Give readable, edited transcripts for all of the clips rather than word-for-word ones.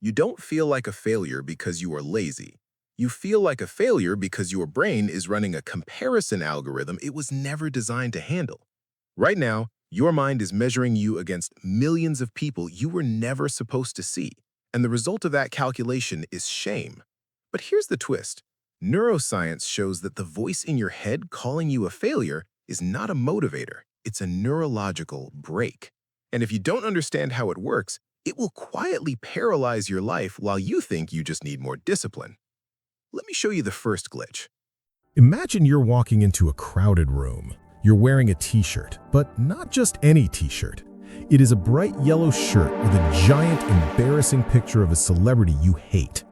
You don't feel like a failure because you are lazy. You feel like a failure because your brain is running a comparison algorithm it was never designed to handle. Right now, your mind is measuring you against millions of people you were never supposed to see, and the result of that calculation is shame. But here's the twist. Neuroscience shows that the voice in your head calling you a failure is not a motivator, it's a neurological brake. And if you don't understand how it works, it will quietly paralyze your life while you think you just need more discipline. Let me show you the first glitch. Imagine you're walking into a crowded room. You're wearing a t-shirt, but not just any t-shirt. It is a bright yellow shirt with a giant, embarrassing picture of a celebrity you hate.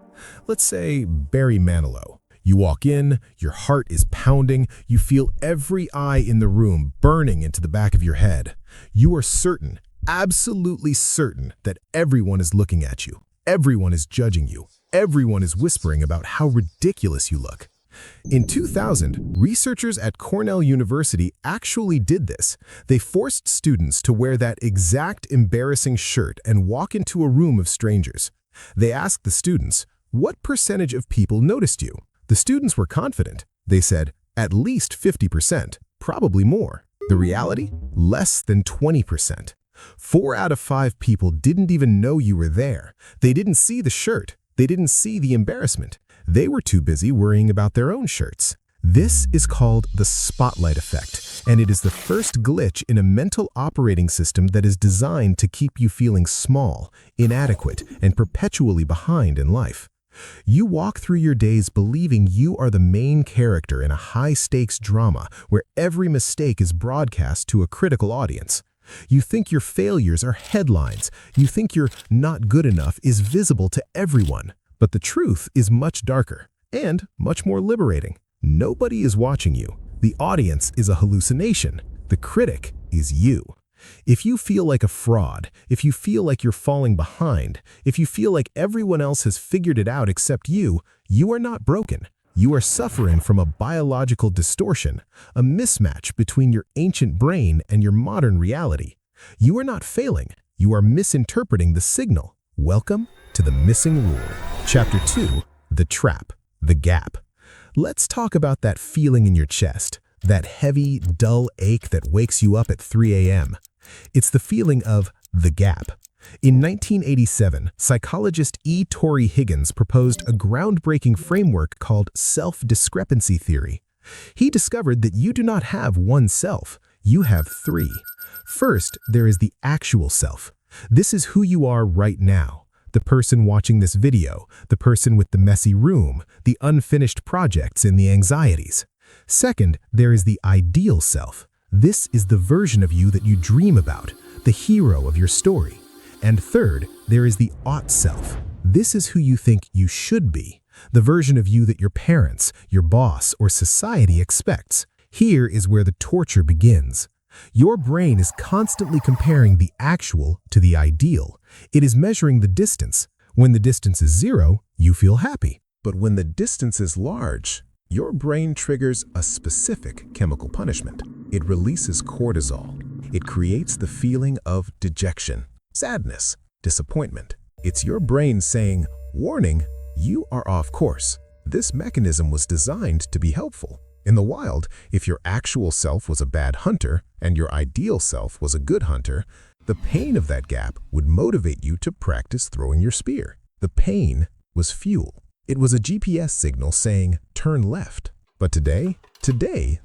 Let's say Barry Manilow. You walk in, your heart is pounding, you feel every eye in the room burning into the back of your head. You are certain, absolutely certain, that everyone is looking at you. Everyone is judging you. Everyone is whispering about how ridiculous you look. In 2000, researchers at Cornell University actually did this. They forced students to wear that exact embarrassing shirt and walk into a room of strangers. They asked the students, "What percentage of people noticed you?" The students were confident. They said, "At least 50%, probably more." The reality? Less than 20%. 4 out of 5 people didn't even know you were there. They didn't see the shirt. They didn't see the embarrassment. They were too busy worrying about their own shirts. This is called the spotlight effect, and it is the first glitch in a mental operating system that is designed to keep you feeling small, inadequate, and perpetually behind in life. You walk through your days believing you are the main character in a high-stakes drama where every mistake is broadcast to a critical audience. You think your failures are headlines. You think you're not good enough is visible to everyone. But the truth is much darker and much more liberating. Nobody is watching you. The audience is a hallucination. The critic is you. If you feel like a fraud, if you feel like you're falling behind, if you feel like everyone else has figured it out except you, you are not broken. You are suffering from a biological distortion, a mismatch between your ancient brain and your modern reality. You are not failing. You are misinterpreting the signal. Welcome to the missing rule. Chapter 2, the trap, the gap. Let's talk about that feeling in your chest, that heavy, dull ache that wakes you up at 3 a.m. It's the feeling of the gap. In 1987, psychologist E. Torrey Higgins proposed a groundbreaking framework called Self-Discrepancy Theory. He discovered that you do not have one self, you have 3. First, there is the actual self. This is who you are right now. The person watching this video, the person with the messy room, the unfinished projects and the anxieties. Second, there is the ideal self. This is the version of you that you dream about, the hero of your story. And third, there is the ought self. This is who you think you should be, the version of you that your parents, your boss, or society expects. Here is where the torture begins. Your brain is constantly comparing the actual to the ideal. It is measuring the distance. When the distance is 0, you feel happy. But when the distance is large, your brain triggers a specific chemical punishment. It releases cortisol. It creates the feeling of dejection, sadness, disappointment. It's your brain saying, "Warning, you are off course." This mechanism was designed to be helpful. In the wild, if your actual self was a bad hunter and your ideal self was a good hunter, the pain of that gap would motivate you to practice throwing your spear. The pain was fuel. It was a GPS signal saying, "Turn left." But today,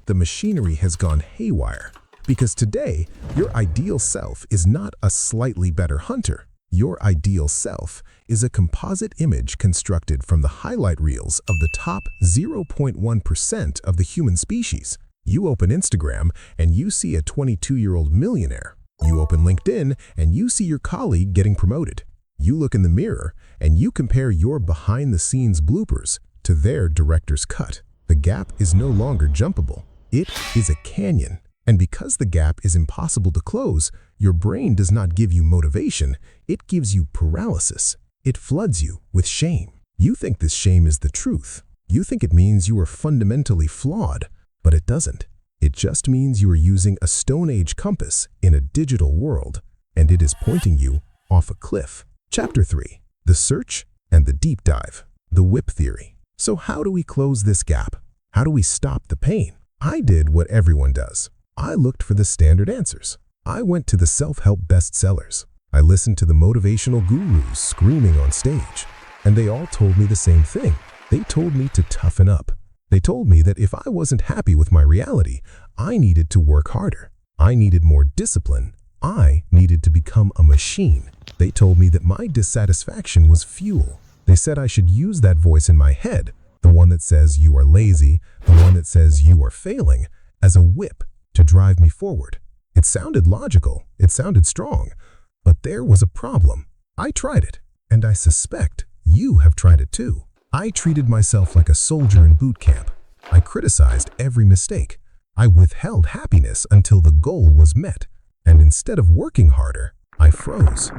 the machinery has gone haywire. Because today, your ideal self is not a slightly better hunter. Your ideal self is a composite image constructed from the highlight reels of the top 0.1% of the human species. You open Instagram and you see a 22-year-old millionaire. You open LinkedIn and you see your colleague getting promoted. You look in the mirror and you compare your behind-the-scenes bloopers to their director's cut. The gap is no longer jumpable. It is a canyon. And because the gap is impossible to close, your brain does not give you motivation, it gives you paralysis. It floods you with shame. You think this shame is the truth. You think it means you are fundamentally flawed, but it doesn't. It just means you are using a Stone Age compass in a digital world, and it is pointing you off a cliff. Chapter 3. the search and the deep dive, the whip theory. So how do we close this gap? How do we stop the pain? I did what everyone does. I looked for the standard answers. I went to the self-help bestsellers. I listened to the motivational gurus screaming on stage. And they all told me the same thing. They told me to toughen up. They told me that if I wasn't happy with my reality, I needed to work harder. I needed more discipline. I needed to become a machine. They told me that my dissatisfaction was fuel. They said I should use that voice in my head, the one that says you are lazy, the one that says you are failing, as a whip to drive me forward. It sounded logical. It sounded strong. But there was a problem. I tried it, and I suspect you have tried it too. I treated myself like a soldier in boot camp. I criticized every mistake. I withheld happiness until the goal was met. And instead of working harder, I froze.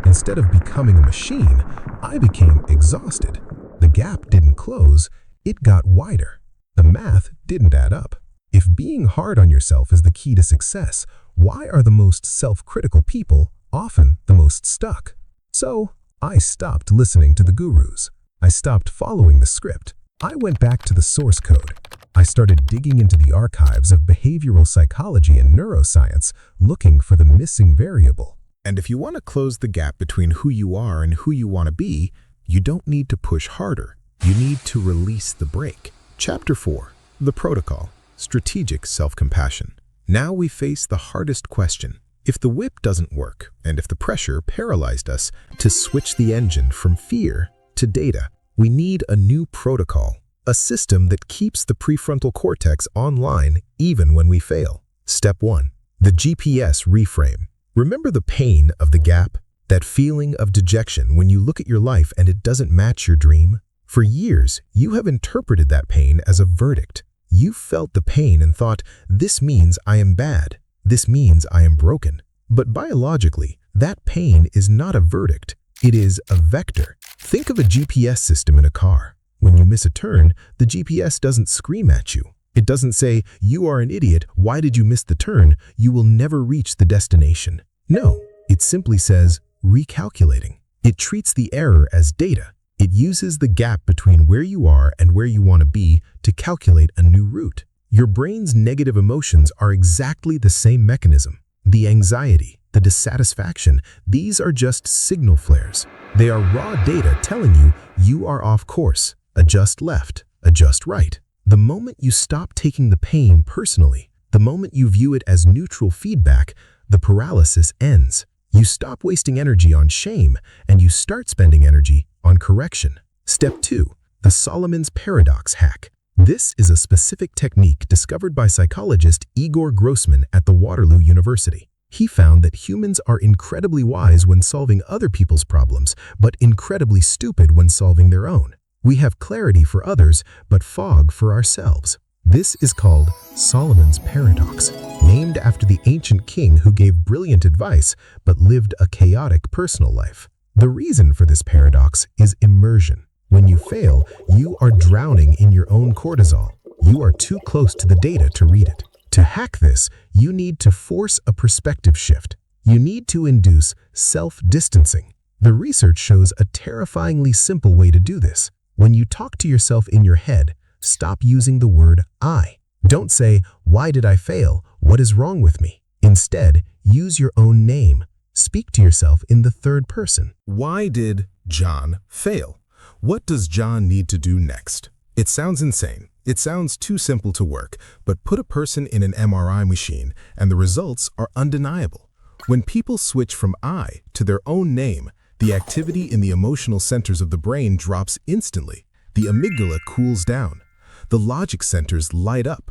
Instead of becoming a machine, I became exhausted. The gap didn't close, it got wider. The math didn't add up. If being hard on yourself is the key to success, why are the most self-critical people often the most stuck? So, I stopped listening to the gurus. I stopped following the script. I went back to the source code. I started digging into the archives of behavioral psychology and neuroscience, looking for the missing variable. And if you want to close the gap between who you are and who you want to be, you don't need to push harder. You need to release the brake. Chapter 4. The Protocol. Strategic Self-Compassion. Now we face the hardest question. If the whip doesn't work, and if the pressure paralyzed us to switch the engine from fear to data, we need a new protocol, a system that keeps the prefrontal cortex online even when we fail. Step 1. The GPS reframe. Remember the pain of the gap? That feeling of dejection when you look at your life and it doesn't match your dream? For years, you have interpreted that pain as a verdict. You felt the pain and thought, this means I am bad. This means I am broken. But biologically, that pain is not a verdict. It is a vector. Think of a GPS system in a car. When you miss a turn, the GPS doesn't scream at you. It doesn't say, you are an idiot, why did you miss the turn? You will never reach the destination. No, it simply says, recalculating. It treats the error as data. It uses the gap between where you are and where you want to be to calculate a new route. Your brain's negative emotions are exactly the same mechanism. The anxiety, the dissatisfaction, these are just signal flares. They are raw data telling you you are off course. Adjust left, adjust right. The moment you stop taking the pain personally, the moment you view it as neutral feedback, the paralysis ends. You stop wasting energy on shame and you start spending energy on correction. Step 2. The Solomon's Paradox Hack. This is a specific technique discovered by psychologist Igor Grossman at the Waterloo University. He found that humans are incredibly wise when solving other people's problems, but incredibly stupid when solving their own. We have clarity for others, but fog for ourselves. This is called Solomon's Paradox, named after the ancient king who gave brilliant advice but lived a chaotic personal life. The reason for this paradox is immersion. When you fail, you are drowning in your own cortisol. You are too close to the data to read it. To hack this, you need to force a perspective shift. You need to induce self-distancing. The research shows a terrifyingly simple way to do this. When you talk to yourself in your head, stop using the word I. Don't say, why did I fail? What is wrong with me? Instead, use your own name. Speak to yourself in the third person. Why did John fail? What does John need to do next? It sounds insane. It sounds too simple to work, but put a person in an MRI machine and the results are undeniable. When people switch from I to their own name, the activity in the emotional centers of the brain drops instantly. The amygdala cools down. The logic centers light up.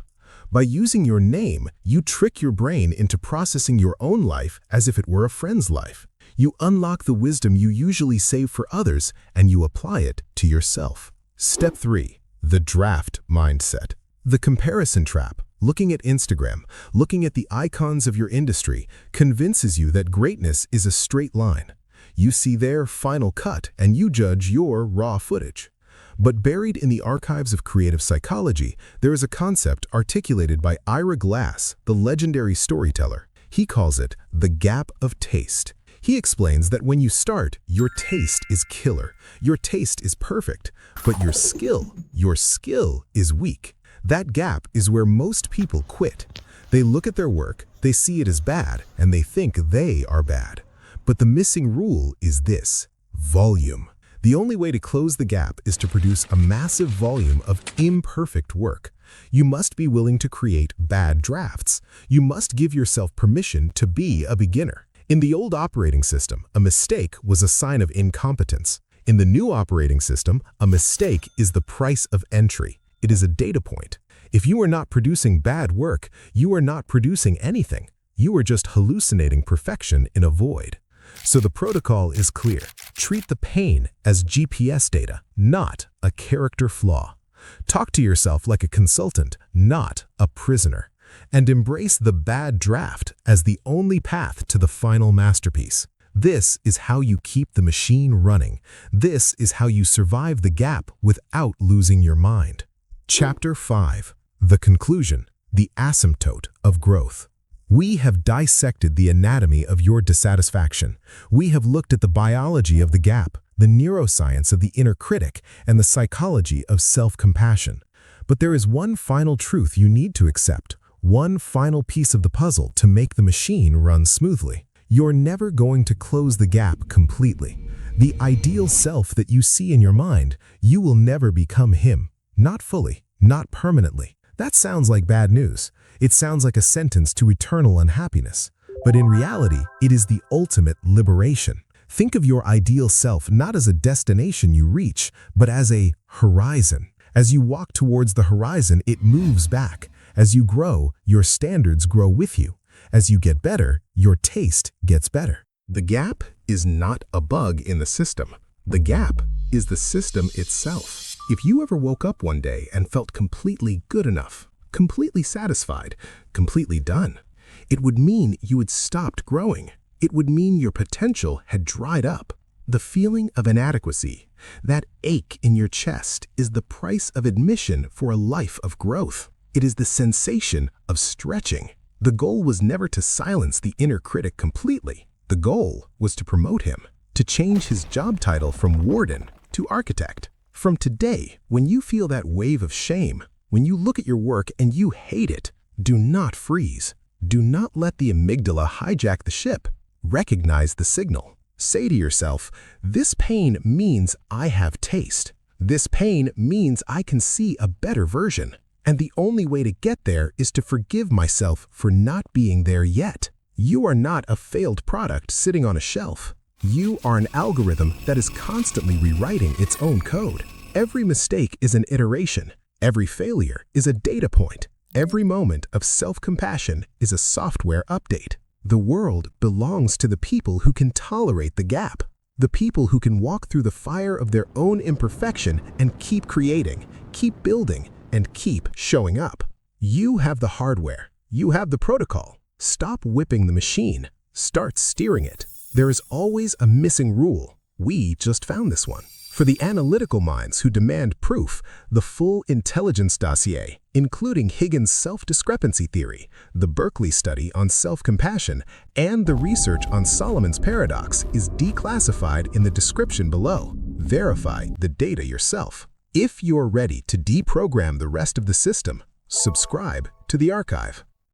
By using your name, you trick your brain into processing your own life as if it were a friend's life. You unlock the wisdom you usually save for others and you apply it to yourself. Step 3. The draft mindset. The comparison trap. Looking at Instagram, looking at the icons of your industry, convinces you that greatness is a straight line. You see their final cut and you judge your raw footage. But buried in the archives of creative psychology, there is a concept articulated by Ira Glass, the legendary storyteller. He calls it the gap of taste. He explains that when you start, your taste is killer. Your taste is perfect, but your skill is weak. That gap is where most people quit. They look at their work, they see it as bad, and they think they are bad. But the missing rule is this: volume. The only way to close the gap is to produce a massive volume of imperfect work. You must be willing to create bad drafts. You must give yourself permission to be a beginner. In the old operating system, a mistake was a sign of incompetence. In the new operating system, a mistake is the price of entry. It is a data point. If you are not producing bad work, you are not producing anything. You are just hallucinating perfection in a void. So the protocol is clear. Treat the pain as GPS data, not a character flaw. Talk to yourself like a consultant, not a prisoner. And embrace the bad draft as the only path to the final masterpiece. This is how you keep the machine running. This is how you survive the gap without losing your mind. Chapter 5. The conclusion, the asymptote of growth. We have dissected the anatomy of your dissatisfaction. We have looked at the biology of the gap, the neuroscience of the inner critic, and the psychology of self-compassion. But there is one final truth you need to accept, one final piece of the puzzle to make the machine run smoothly. You're never going to close the gap completely. The ideal self that you see in your mind, you will never become him. Not fully, not permanently. That sounds like bad news. It sounds like a sentence to eternal unhappiness. But in reality, it is the ultimate liberation. Think of your ideal self not as a destination you reach, but as a horizon. As you walk towards the horizon, it moves back. As you grow, your standards grow with you. As you get better, your taste gets better. The gap is not a bug in the system. The gap is the system itself. If you ever woke up one day and felt completely good enough, completely satisfied, completely done, it would mean you had stopped growing. It would mean your potential had dried up. The feeling of inadequacy, that ache in your chest, is the price of admission for a life of growth. It is the sensation of stretching. The goal was never to silence the inner critic completely. The goal was to promote him, to change his job title from warden to architect. From today, when you feel that wave of shame, when you look at your work and you hate it, do not freeze. Do not let the amygdala hijack the ship. Recognize the signal. Say to yourself, this pain means I have taste. This pain means I can see a better version. And the only way to get there is to forgive myself for not being there yet. You are not a failed product sitting on a shelf. You are an algorithm that is constantly rewriting its own code. Every mistake is an iteration. Every failure is a data point. Every moment of self-compassion is a software update. The world belongs to the people who can tolerate the gap. The people who can walk through the fire of their own imperfection and keep creating, keep building, and keep showing up. You have the hardware. You have the protocol. Stop whipping the machine. Start steering it. There is always a missing rule. We just found this one. For the analytical minds who demand proof, the full intelligence dossier, including Higgins' self-discrepancy theory, the Berkeley study on self-compassion, and the research on Solomon's paradox, is declassified in the description below. Verify the data yourself. If you're ready to deprogram the rest of the system, subscribe to the archive.